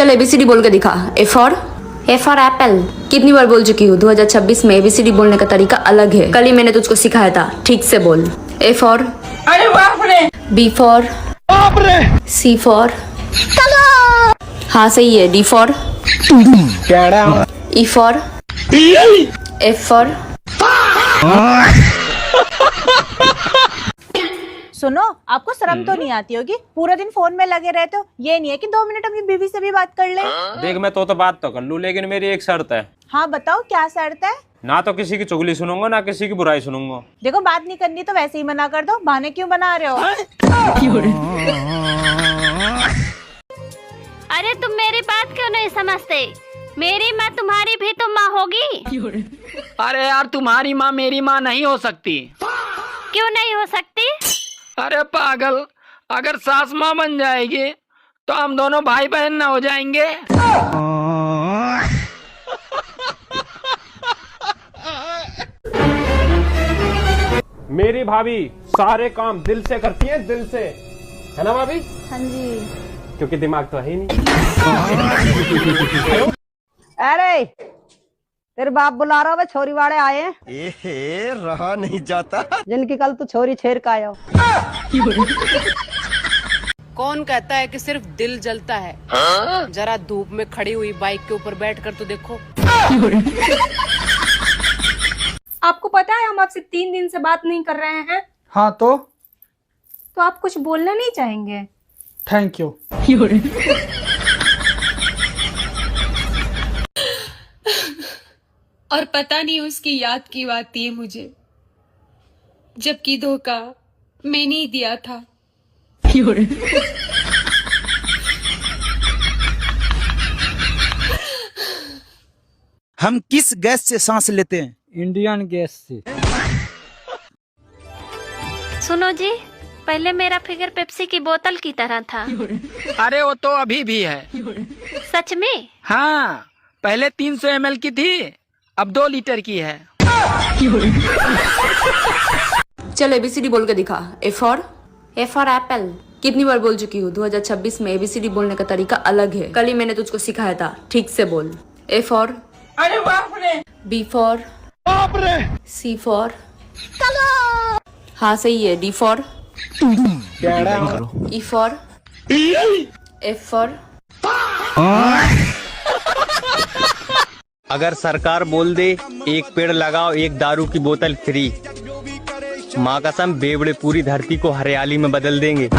चल एबीसीडी बोल के दिखा। A for Apple. कितनी बार बोल चुकी हूँ, 2026 में एबीसीडी बोलने का तरीका अलग है। कल ही मैंने तुझको सिखाया था, ठीक से बोल। ए फॉर अरे बाप रे, बी फॉर बाप रे, सी फॉर हाँ सही है, D for E for F for सुनो, आपको शर्म तो नहीं आती होगी? पूरा दिन फोन में लगे रहते हो। ये नहीं है कि 2 मिनट अपनी बीवी से भी बात कर ले। देख मैं तो बात तो कर लूं, लेकिन मेरी एक शर्त है। हाँ बताओ, क्या शर्त है? ना तो किसी की चुगली सुनूंगा, ना किसी की बुराई सुनूंगा। देखो, बात नहीं करनी तो वैसे ही मना कर दो, बहाने क्यों बना रहे हो? अरे तुम मेरी बात क्यों नहीं समझते? मेरी माँ तुम्हारी भी तो माँ होगी। अरे यार, तुम्हारी माँ मेरी माँ नहीं हो सकती। क्यों नहीं हो सकती? अरे पागल, अगर सास माँ बन जाएगी तो हम दोनों भाई बहन ना हो जाएंगे? मेरी भाभी सारे काम दिल से करती है, दिल से, है ना भाभी? हाँ जी। क्योंकि दिमाग तो है ही नहीं। अरे तेरे बाप बुला रहा है, छोरी वाले आए हैं। रहा नहीं जाता। जिनकी कल तू छोरी छेड़ का आया। कौन कहता है कि सिर्फ दिल जलता है? जरा धूप में खड़ी हुई बाइक के ऊपर बैठकर तो देखो। आपको पता है हम आपसे 3 दिन से बात नहीं कर रहे हैं। हाँ तो आप कुछ बोलना नहीं चाहेंगे? Thank you. और पता नहीं उसकी याद क्यों आती है मुझे, जबकि धोखा मैंने ही दिया था। हम किस गैस से सांस लेते हैं? इंडियन गैस से। सुनो जी, पहले मेरा फिगर पेप्सी की बोतल की तरह था। अरे वो तो अभी भी है। सच में? हाँ, पहले 300 ml की थी, अब 2 लीटर की है। चल एबीसीडी बोल के दिखा। A for Apple. कितनी बार बोल चुकी हूँ, 2026 में एबीसीडी बोलने का तरीका अलग है। कल ही मैंने तुझको सिखाया था, ठीक से बोल। ए फॉर अरे बाप रे, बी फॉर बाप रे, सी फॉर हाँ सही है, D for E for F for अगर सरकार बोल दे एक पेड़ लगाओ एक दारू की बोतल फ्री, माँ कसम बेवड़े पूरी धरती को हरियाली में बदल देंगे।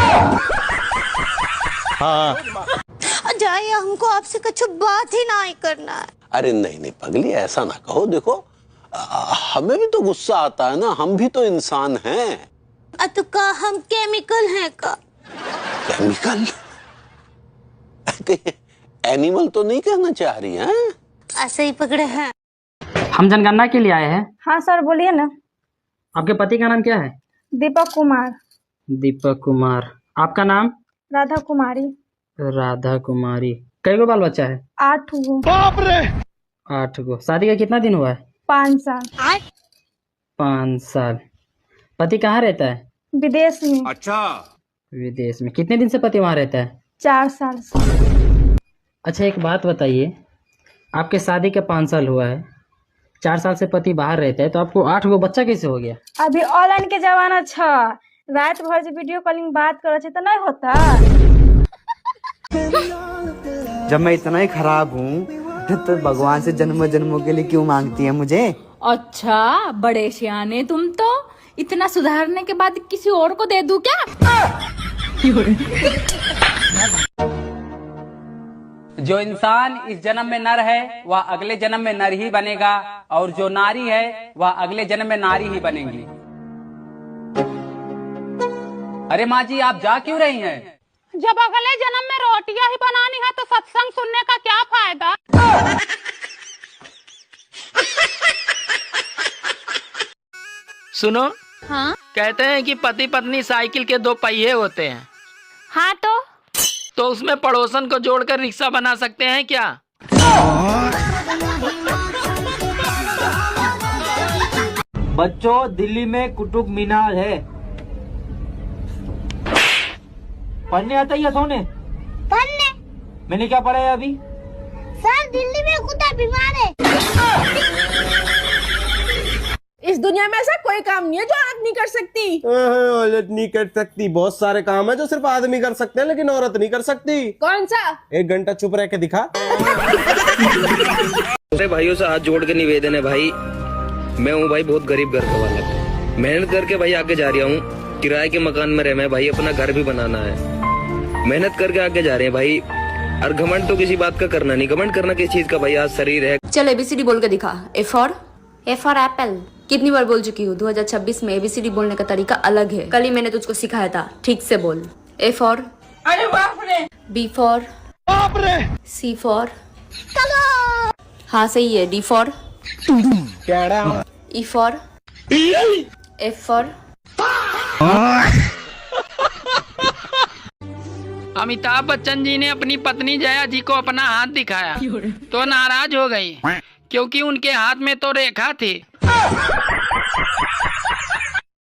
हाँ जाइए, हमको आपसे कुछ बात ही ना ही करना है। अरे नहीं नहीं पगली, ऐसा ना कहो। देखो हमें भी तो गुस्सा आता है ना, हम भी तो इंसान हैं। तो का हम केमिकल हैं का? केमिकल? एनिमल तो नहीं कहना चाह रही हैं? ऐसे ही पकड़े हैं। हम जनगणना के लिए आए हैं। हाँ सर, बोलिए ना। आपके पति का नाम क्या है? दीपक कुमार। दीपक कुमार। आपका नाम? राधा कुमारी। राधा कुमारी। कई गो बाल बच्चा है? 8 गो। बाप रे, 8 गो। शादी का कितना दिन हुआ है? 5 साल। 5 साल। पति कहाँ रहता है? विदेश में। अच्छा, विदेश में। कितने दिन से पति वहाँ रहता है? 4 साल से। अच्छा एक बात बताइए, आपके शादी के 5 साल हुआ है, 4 साल से पति बाहर रहता है, तो आपको 8 गो बच्चा कैसे हो गया? अभी ऑनलाइन के जमाना छ, रात भर जब वीडियो कॉलिंग बात करे तो नहीं होता। जब मैं इतना ही खराब हूँ तो भगवान से जन्मों जन्मों के लिए क्यों मांगती है मुझे? अच्छा बड़े सियाने तुम तो। इतना सुधारने के बाद किसी और को दे दूं क्या? जो इंसान इस जन्म में नर है वह अगले जन्म में नर ही बनेगा, और जो नारी है वह अगले जन्म में नारी ही बनेगी। अरे माँ जी, आप जा क्यों रही हैं? जब अगले जन्म में रोटियां ही बनानी है तो सत्संग सुनने का क्या फायदा? सुनो। हाँ? कहते हैं कि पति पत्नी साइकिल के 2 पहिए होते हैं। हाँ तो उसमें पड़ोसन को जोड़कर रिक्शा बना सकते हैं क्या? बच्चों, दिल्ली में कुतुब मीनार है। पढ़ने आता है या सोने? पढ़ने। मैंने क्या पढ़ा है अभी? सर दिल्ली में कुत्ता बीमार है। इस दुनिया में ऐसा कोई काम नहीं है जो औरत नहीं कर सकती। औरत नहीं कर सकती, बहुत सारे काम है जो सिर्फ आदमी कर सकते हैं लेकिन औरत नहीं कर सकती। कौन सा? 1 घंटा चुप रह के दिखा। अरे भाइयों से हाथ जोड़ के निवेदन है भाई, मैं हूँ भाई बहुत गरीब घर का वाला, मेहनत करके भाई आगे जा रहा हूँ, किराए के मकान में रहना है भाई, अपना घर भी बनाना है, मेहनत करके आगे जा रहे हैं भाई। और घमंड तो किसी बात का करना नहीं, घमंड करना किस चीज का भाई, आज शरीर है। चल ABCD बोल के दिखा। A for Apple. कितनी बार बोल चुकी हूँ, 2026 में ABCD बोलने का तरीका अलग है, कल ही मैंने तुझको सिखाया था, ठीक से बोल। ए फॉर अरे बाप रे, बी फॉर बाप रे, सी फॉर हाँ सही है, D for E for F for Amitabh Bachchan ji ने अपनी पत्नी जया जी को अपना हाथ दिखाया तो नाराज हो गई क्योंकि उनके हाथ में तो रेखा थी।